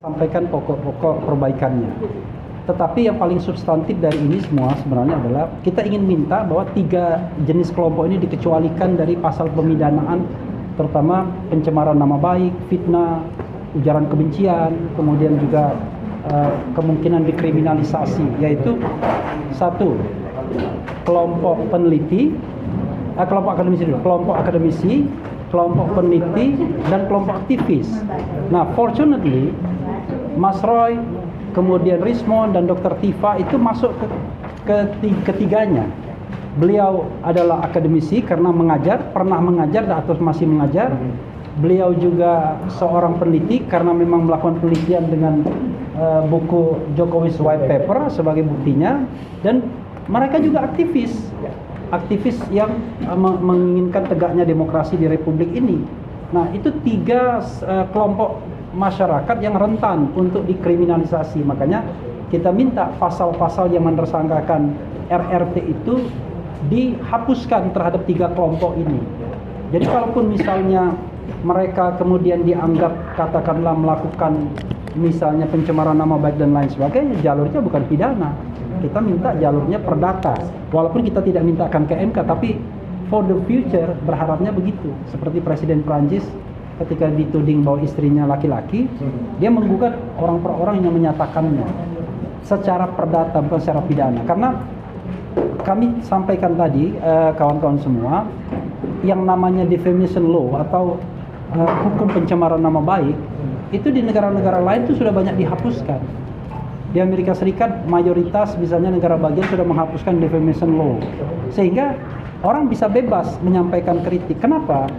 sampaikan pokok-pokok perbaikannya. Tetapi yang paling substantif dari ini semua sebenarnya adalah kita ingin minta bahwa 3 jenis kelompok ini dikecualikan dari pasal pemidanaan, terutama pencemaran nama baik, fitnah, ujaran kebencian, kemudian juga kemungkinan dikriminalisasi, yaitu 1, kelompok peneliti, kelompok akademisi, kelompok peneliti, dan kelompok aktivis. Nah, fortunately, Mas Roy, kemudian Rismond dan Dr. Tifa itu masuk ke ketiganya. Beliau adalah akademisi karena pernah mengajar atau masih mengajar. Beliau juga seorang peneliti karena memang melakukan penelitian dengan buku Jokowi's White Paper sebagai buktinya, dan mereka juga aktivis yang menginginkan tegaknya demokrasi di Republik ini. Nah, itu 3 kelompok masyarakat yang rentan untuk dikriminalisasi. Makanya kita minta pasal-pasal yang mentersangkakan RRT itu dihapuskan terhadap 3 kelompok ini. Jadi kalaupun misalnya mereka kemudian dianggap katakanlah melakukan misalnya pencemaran nama baik dan lain sebagainya, jalurnya bukan pidana. Kita minta jalurnya perdata. Walaupun kita tidak mintakan ke MK, tapi for the future berharapnya begitu. Seperti Presiden Prancis ketika dituding bahwa istrinya laki-laki, dia menggugat orang per orang yang menyatakannya secara perdata, bukan secara pidana. Karena kami sampaikan tadi, kawan-kawan semua, yang namanya defamation law atau hukum pencemaran nama baik, itu di negara-negara lain itu sudah banyak dihapuskan. Di Amerika Serikat mayoritas misalnya negara bagian sudah menghapuskan defamation law, sehingga orang bisa bebas menyampaikan kritik. Kenapa?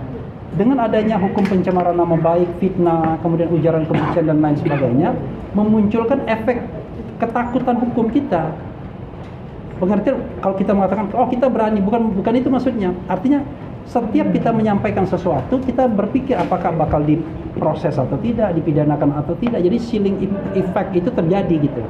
Dengan adanya hukum pencemaran nama baik, fitnah, kemudian ujaran kebencian dan lain sebagainya, memunculkan efek ketakutan hukum kita. Pengertian kalau kita mengatakan, oh kita berani, bukan itu maksudnya. Artinya setiap kita menyampaikan sesuatu, kita berpikir apakah bakal diproses atau tidak, dipidanakan atau tidak. Jadi chilling effect itu terjadi gitu.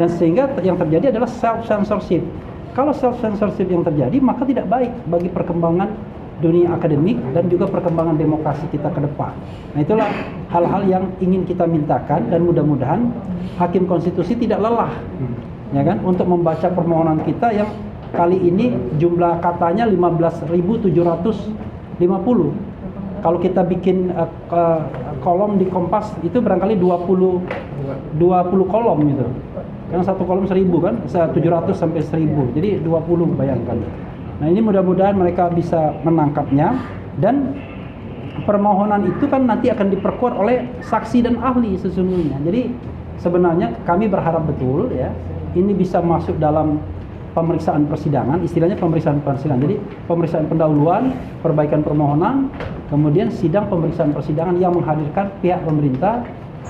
Dan sehingga yang terjadi adalah self-censorship. Kalau self-censorship yang terjadi, maka tidak baik bagi perkembangan dunia akademik dan juga perkembangan demokrasi kita ke depan. Nah, itulah hal-hal yang ingin kita mintakan, dan mudah-mudahan Hakim Konstitusi tidak lelah, ya kan, untuk membaca permohonan kita yang kali ini jumlah katanya 15.750. Kalau kita bikin kolom di Kompas itu barangkali 20 kolom gitu. Yang satu kolom 1.000 kan, 700 sampai 1.000. Jadi 20, bayangkan. Nah, ini mudah-mudahan mereka bisa menangkapnya, dan permohonan itu kan nanti akan diperkuat oleh saksi dan ahli sesungguhnya. Jadi sebenarnya kami berharap betul ya, ini bisa masuk dalam pemeriksaan persidangan, istilahnya pemeriksaan persidangan. Jadi pemeriksaan pendahuluan, perbaikan permohonan, kemudian sidang pemeriksaan persidangan yang menghadirkan pihak pemerintah,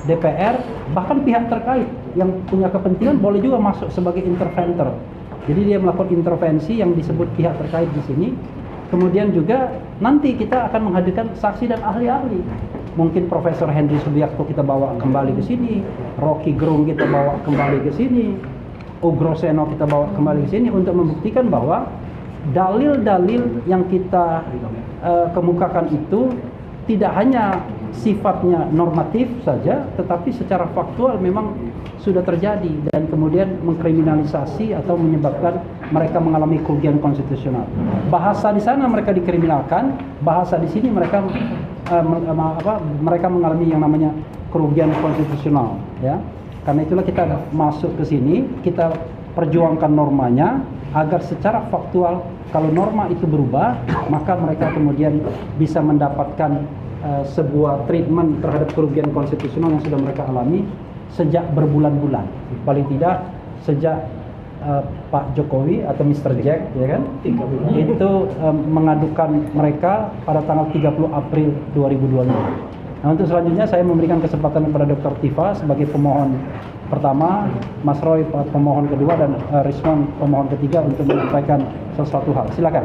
DPR, bahkan pihak terkait yang punya kepentingan boleh juga masuk sebagai interventor. Jadi dia melakukan intervensi yang disebut pihak terkait di sini. Kemudian juga nanti kita akan menghadirkan saksi dan ahli-ahli. Mungkin Profesor Henry Subiakto kita bawa kembali ke sini, Rocky Gerung kita bawa kembali ke sini, Ugro Seno kita bawa kembali ke sini untuk membuktikan bahwa dalil-dalil yang kita kemukakan itu tidak hanya sifatnya normatif saja, tetapi secara faktual memang sudah terjadi dan kemudian mengkriminalisasi atau menyebabkan mereka mengalami kerugian konstitusional. Bahasa di sana mereka dikriminalkan, bahasa di sini mereka mereka mengalami yang namanya kerugian konstitusional, ya. Karena itulah kita masuk ke sini, kita perjuangkan normanya agar secara faktual kalau norma itu berubah, maka mereka kemudian bisa mendapatkan sebuah treatment terhadap kerugian konstitusional yang sudah mereka alami sejak berbulan-bulan, paling tidak sejak Pak Jokowi atau Mr. Jack, ya kan, itu mengadukan mereka pada tanggal 30 April 2025. Nah, untuk selanjutnya saya memberikan kesempatan kepada Dr. Tifa sebagai pemohon pertama, Mas Roy pemohon kedua, dan Rismond pemohon ketiga untuk menyampaikan sesuatu hal. Silakan.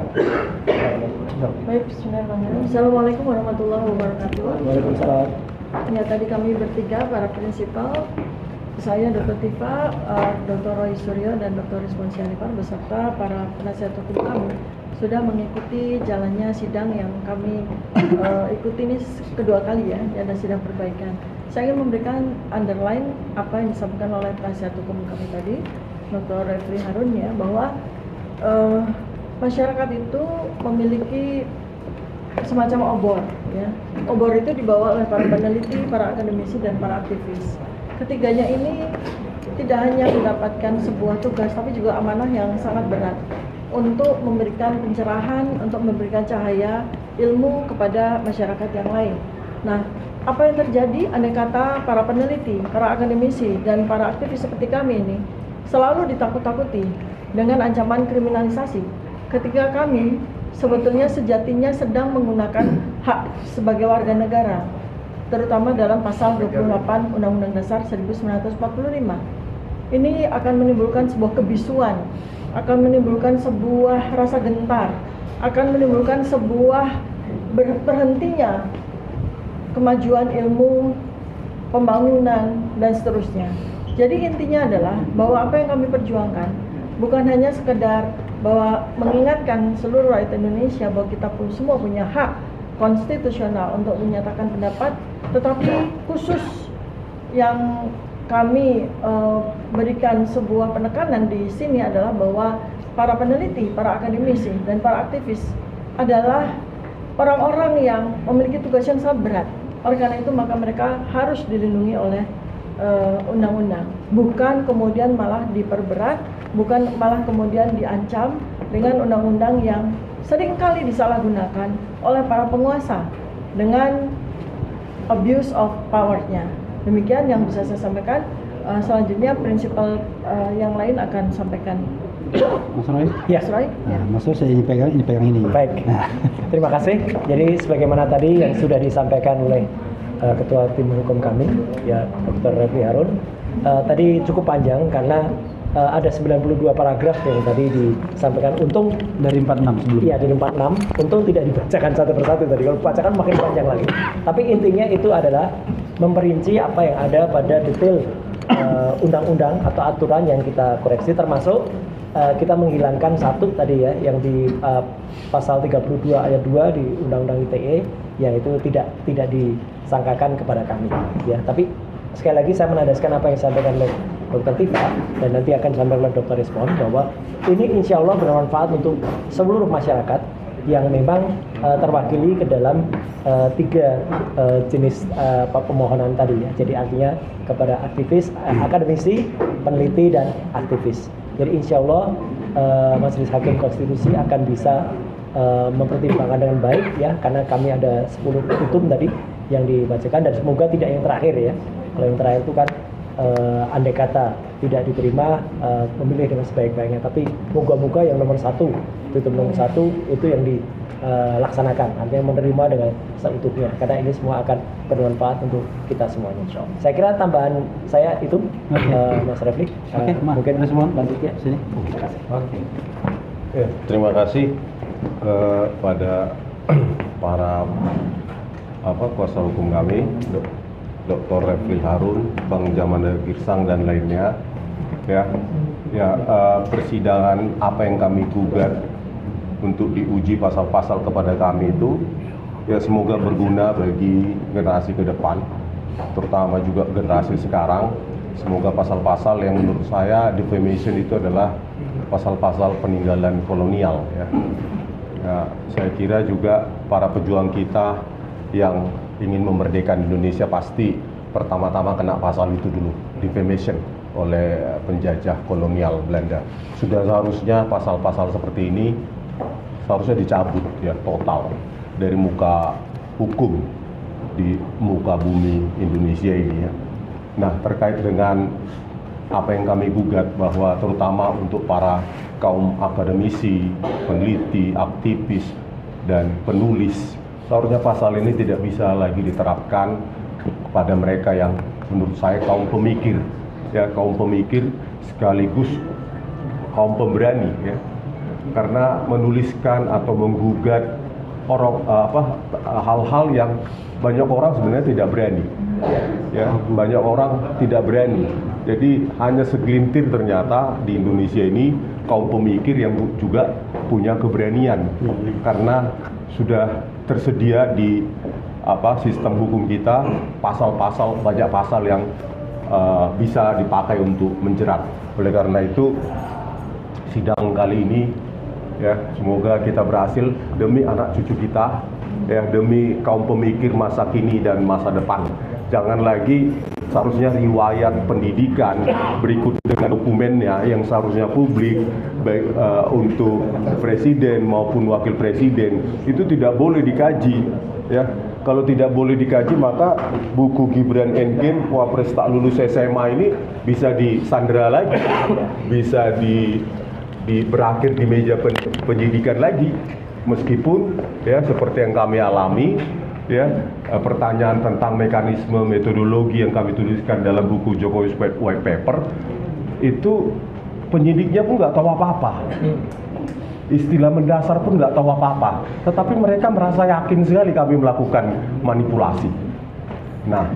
Baik, bismillahirrahmanirrahim. Assalamualaikum warahmatullahi wabarakatuh. Waalaikumsalam. Ya, tadi kami bertiga para prinsipal, saya Dr. Tifa, Dr. Roy Suryo, dan Dr. Rismond Sianipar beserta para penasihat hukum kami sudah mengikuti jalannya sidang yang kami ikuti ini kedua kali ya, ada sidang perbaikan. saya ingin memberikan underline apa yang disampaikan oleh penasihat hukum kami tadi, Dr. Refli Harun, ya, bahwa masyarakat itu memiliki semacam obor, ya. Obor itu dibawa oleh para peneliti, para akademisi, dan para aktivis. Ketiganya ini tidak hanya mendapatkan sebuah tugas, tapi juga amanah yang sangat berat untuk memberikan pencerahan, untuk memberikan cahaya ilmu kepada masyarakat yang lain. Nah, apa yang terjadi andai kata para peneliti, para akademisi, dan para aktivis seperti kami ini selalu ditakut-takuti dengan ancaman kriminalisasi ketika kami sebetulnya sejatinya sedang menggunakan hak sebagai warga negara, terutama dalam pasal 28 Undang-Undang Dasar 1945. Ini akan menimbulkan sebuah kebisuan, akan menimbulkan sebuah rasa gentar, akan menimbulkan sebuah berhentinya kemajuan ilmu, pembangunan, dan seterusnya. Jadi intinya adalah bahwa apa yang kami perjuangkan bukan hanya sekedar bahwa mengingatkan seluruh rakyat Indonesia bahwa kita pun semua punya hak konstitusional untuk menyatakan pendapat, tetapi khusus yang kami berikan sebuah penekanan di sini adalah bahwa para peneliti, para akademisi, dan para aktivis adalah orang-orang yang memiliki tugas yang sangat berat. Oleh karena itu maka mereka harus dilindungi oleh undang-undang, bukan kemudian malah diperberat, bukan malah kemudian diancam dengan undang-undang yang seringkali disalahgunakan oleh para penguasa dengan abuse of power-nya. Demikian yang bisa saya sampaikan. Selanjutnya prinsipal yang lain akan sampaikan. Mas Roy? Ya, Mas Roy. Ya. Mas Roy, saya ini pegang ini. Baik, terima kasih. Jadi sebagaimana tadi yang sudah disampaikan oleh Ketua Tim Hukum kami, ya Dr. Refli Harun, tadi cukup panjang karena ada 92 paragraf yang tadi disampaikan. Untung Dari 46 sebelumnya. iya dari 46, untung tidak dibacakan satu persatu tadi. Kalau dibacakan makin panjang lagi. Tapi intinya itu adalah memperinci apa yang ada pada detail undang-undang atau aturan yang kita koreksi, termasuk kita menghilangkan satu tadi ya, yang di pasal 32 ayat 2 di Undang-Undang ITE, yang itu tidak disangkakan kepada kami ya. Tapi sekali lagi saya menandaskan apa yang disampaikan oleh Dr. Tifa dan nanti akan disampaikan oleh Dr. Respon, bahwa ini insya Allah bermanfaat untuk seluruh masyarakat yang memang terwakili ke dalam tiga jenis pemohonan tadi ya. Jadi artinya kepada aktivis, akademisi, peneliti, dan aktivis. Jadi insya Allah Majelis Hakim Konstitusi akan bisa mempertimbangkan dengan baik ya, karena kami ada 10 petitum tadi yang dibacakan, dan semoga tidak yang terakhir ya. Kalau yang terakhir itu kan andai kata tidak diterima, memilih dengan sebaik-baiknya, tapi moga-moga yang nomor 1, petitum nomor 1 itu yang dilaksanakan, artinya menerima dengan seutuhnya, karena ini semua akan bermanfaat untuk kita semuanya insya Allah. Saya kira tambahan saya itu, Mas Refli. Oke, mungkin Respon lanjut ya. sini. Oke. Ya, terima kasih pada para kuasa hukum kami, Dr. Refli Harun, Bang Jamanda Girsang, dan lainnya. Persidangan apa yang kami gugat untuk diuji pasal-pasal kepada kami itu ya semoga berguna bagi generasi ke depan, terutama juga generasi sekarang. Semoga pasal-pasal yang menurut saya defamation itu adalah pasal-pasal peninggalan kolonial ya. Saya kira juga para pejuang kita yang ingin memerdekakan Indonesia pasti pertama-tama kena pasal itu dulu, defamation oleh penjajah kolonial Belanda. Sudah seharusnya pasal-pasal seperti ini seharusnya dicabut ya total dari muka hukum di muka bumi Indonesia ini ya. Nah, terkait dengan apa yang kami gugat, bahwa terutama untuk para kaum akademisi, peneliti, aktivis, dan penulis, seharusnya pasal ini tidak bisa lagi diterapkan kepada mereka yang menurut saya kaum pemikir ya, kaum pemikir sekaligus kaum pemberani ya, karena menuliskan atau menggugat hal-hal yang banyak orang sebenarnya tidak berani ya, banyak orang tidak berani. Jadi hanya segelintir ternyata di Indonesia ini kaum pemikir yang juga punya keberanian, karena sudah tersedia di sistem hukum kita, banyak pasal yang bisa dipakai untuk menjerat. Oleh karena itu sidang kali ini ya semoga kita berhasil demi anak cucu kita, ya demi kaum pemikir masa kini dan masa depan. Jangan lagi seharusnya riwayat pendidikan berikut dengan dokumennya yang seharusnya publik baik untuk presiden maupun wakil presiden itu tidak boleh dikaji, ya. Kalau tidak boleh dikaji maka buku Gibran Endgame Wapres tak lulus SMA ini bisa disandera lagi, bisa berakhir di meja penyidikan lagi, meskipun ya seperti yang kami alami ya pertanyaan tentang mekanisme metodologi yang kami tuliskan dalam buku Jokowi White Paper itu penyidiknya pun nggak tahu apa-apa, istilah mendasar pun nggak tahu apa-apa, tetapi mereka merasa yakin sekali kami melakukan manipulasi. Nah,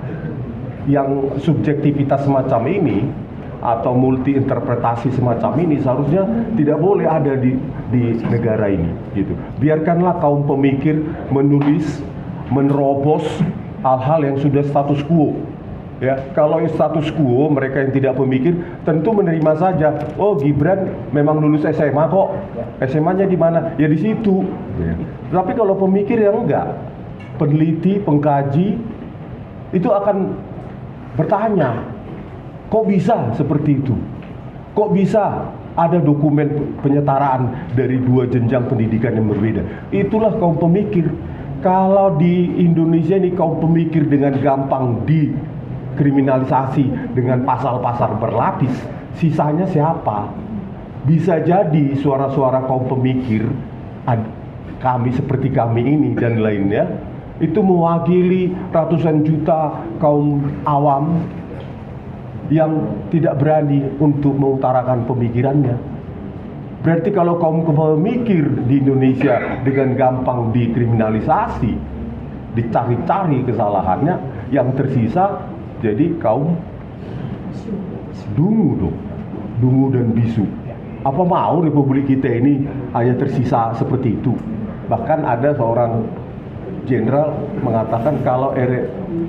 yang subjektivitas semacam ini atau multi interpretasi semacam ini seharusnya tidak boleh ada di negara ini, gitu. Biarkanlah kaum pemikir menulis, menerobos hal-hal yang sudah status quo. Ya, kalau status quo mereka yang tidak pemikir tentu menerima saja. Oh, Gibran memang lulus SMA kok. SMA-nya di mana? Ya di situ. Ya. Tapi kalau pemikir yang enggak, peneliti, pengkaji itu akan bertanya, kok bisa seperti itu? Kok bisa ada dokumen penyetaraan dari dua jenjang pendidikan yang berbeda? Itulah kaum pemikir. Kalau di Indonesia ini kaum pemikir dengan gampang dikriminalisasi dengan pasal-pasal berlapis, sisanya siapa? Bisa jadi suara-suara kaum pemikir, kami seperti kami ini dan lainnya, itu mewakili ratusan juta kaum awam yang tidak berani untuk mengutarakan pemikirannya. Berarti kalau kaum pemikir di Indonesia dengan gampang dikriminalisasi, dicari-cari kesalahannya, yang tersisa jadi kaum dungu dong, dungu dan bisu. Apa mau Republik kita ini hanya tersisa seperti itu? Bahkan ada seorang jenderal mengatakan kalau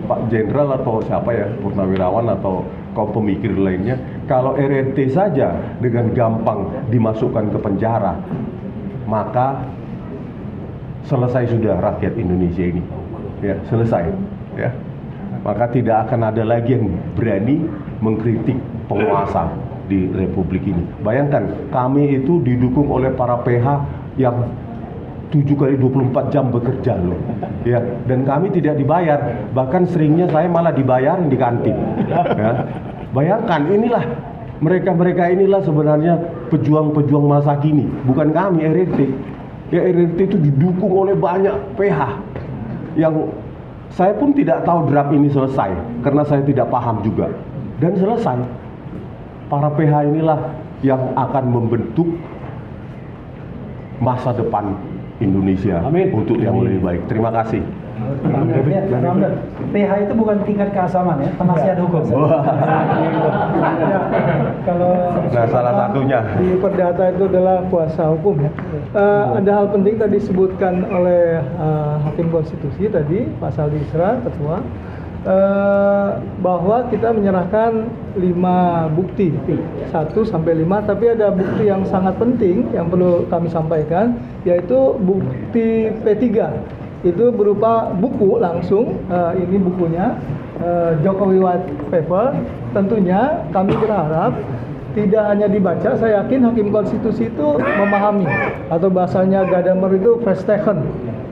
Pak Jenderal atau siapa ya, purnawirawan atau kaum pemikir lainnya, kalau RRT saja dengan gampang dimasukkan ke penjara, maka selesai sudah rakyat Indonesia ini, ya selesai, ya. Maka tidak akan ada lagi yang berani mengkritik penguasa di Republik ini. Bayangkan, kami itu didukung oleh para PH yang 7x24 jam bekerja loh, ya, dan kami tidak dibayar, bahkan seringnya saya malah dibayarin di kantin, ya. Bayangkan, inilah mereka inilah sebenarnya pejuang-pejuang masa kini, bukan kami RRT. Ya, RRT itu didukung oleh banyak PH yang saya pun tidak tahu draft ini selesai karena saya tidak paham juga, dan selesai. Para PH inilah yang akan membentuk masa depan Indonesia. Amin. Untuk yang lebih baik. Terima kasih. PH itu bukan tingkat keasaman ya, penasihat hukum. Kalau salah satunya di perdata itu adalah kuasa hukum ya. Ada hal penting tadi disebutkan oleh Hakim Konstitusi tadi, Pak Saldi Isra, Ketua, bahwa kita menyerahkan 5 bukti, 1-5, tapi ada bukti yang sangat penting yang perlu kami sampaikan, yaitu bukti P3. Itu berupa buku langsung, ini bukunya, Jokowi White Paper. Tentunya kami berharap tidak hanya dibaca, saya yakin Hakim Konstitusi itu memahami, atau bahasanya Gadamer itu verstehen.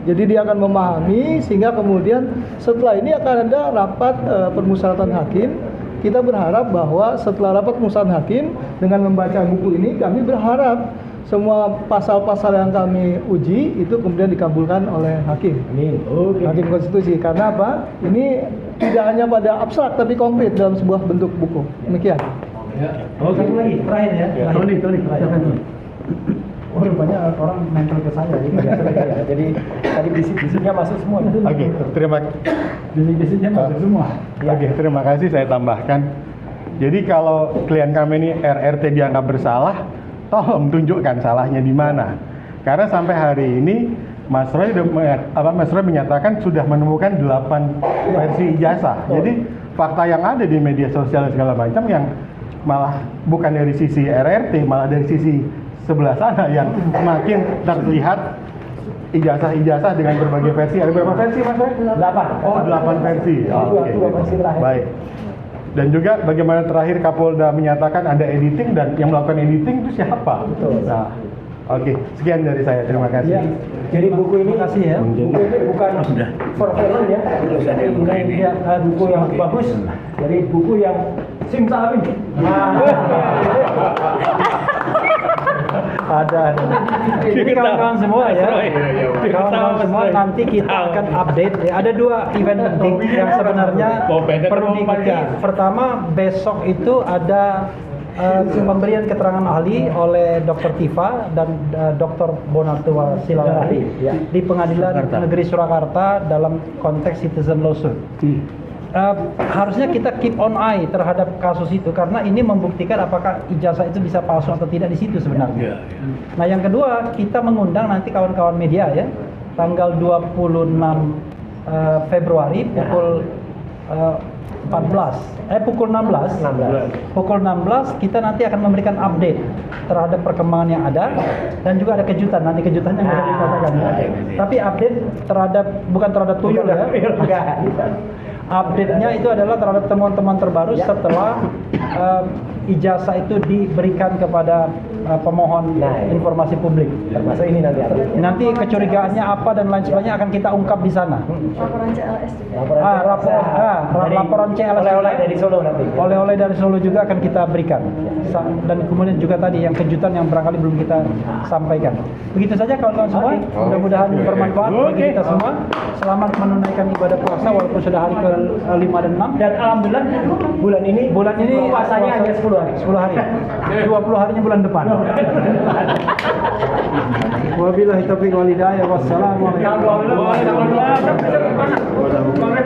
Jadi dia akan memahami, sehingga kemudian setelah ini akan ada rapat permusyawaratan hakim. Kita berharap bahwa setelah rapat permusyawaratan hakim, dengan membaca buku ini, kami berharap semua pasal-pasal yang kami uji itu kemudian dikabulkan oleh hakim. Hakim Konstitusi. Karena apa? Ini tidak hanya pada abstrak tapi konkret dalam sebuah bentuk buku. Demikian. Ya. Satu lagi, terakhir ya. Tony, oh, rupanya orang mental ke saya. Jadi tadi bisik-bisiknya masuk semua. Oke, terima kasih. Bisik-bisiknya masuk semua. Oke, terima kasih, saya tambahkan. Jadi kalau klien kami ini RRT dianggap bersalah, tolong tunjukkan salahnya di mana. Karena sampai hari ini Mas Roy menyatakan sudah menemukan 8 versi ijazah. Jadi fakta yang ada di media sosial dan segala macam yang malah bukan dari sisi RRT, malah dari sisi sebelah sana yang makin terlihat ijazah-ijazah dengan berbagai versi. Ada berapa versi, Mas Roy? 8. Oh, 8 versi. Oke. Dua versi terakhir. Baik. Dan juga bagaimana terakhir Kapolda menyatakan ada editing dan yang melakukan editing itu siapa? Betul. Nah, oke. Sekian dari saya. Terima kasih. Ya, jadi buku ini, Terima kasih ya. buku ini bukan for film ya, ini dia buku yang bagus. Jadi buku yang simsalabim. Ada. Jadi kawan-kawan semua ya, kawan-kawan semua nanti kita akan update. Ya, ada 2 event penting yang sebenarnya perlu diikuti. Pertama, besok itu ada pemberian keterangan ahli oleh Dr. Tifa dan Dr. Bonatua Silawati di Pengadilan Negeri Surakarta dalam konteks citizen lawsuit. Harusnya kita keep on eye terhadap kasus itu karena ini membuktikan apakah ijazah itu bisa palsu atau tidak di situ sebenarnya. Nah, yang kedua, kita mengundang nanti kawan-kawan media ya, tanggal 26 Februari pukul 16 kita nanti akan memberikan update terhadap perkembangan yang ada dan juga ada kejutan, nanti kejutannya yang bisa dikatakan. Tapi update terhadap, bukan terhadap tuyul ya, update-nya itu adalah terhadap temuan-temuan terbaru setelah ijazah itu diberikan kepada pemohon informasi publik. Termasuk ini nanti apa? Nanti kecurigaannya apa dan lain sebagainya akan kita ungkap di sana. Laporan CLS juga. Laporan CLS oleh-oleh dari Solo nanti. Oleh-oleh dari Solo juga akan kita berikan. Dan kemudian juga tadi yang kejutan yang barangkali belum kita sampaikan. Begitu saja kawan-kawan semua. Mudah-mudahan bermanfaat bagi kita semua. Selamat menunaikan ibadah puasa walaupun sudah hari ke-5 dan 6. Dan alhamdulillah bulan ini puasanya hanya 10 hari. 10 hari. 20 harinya bulan depan. Wabillahi taufiq wal hidayah. Wassalamualaikum warahmatullahi wabarakatuh.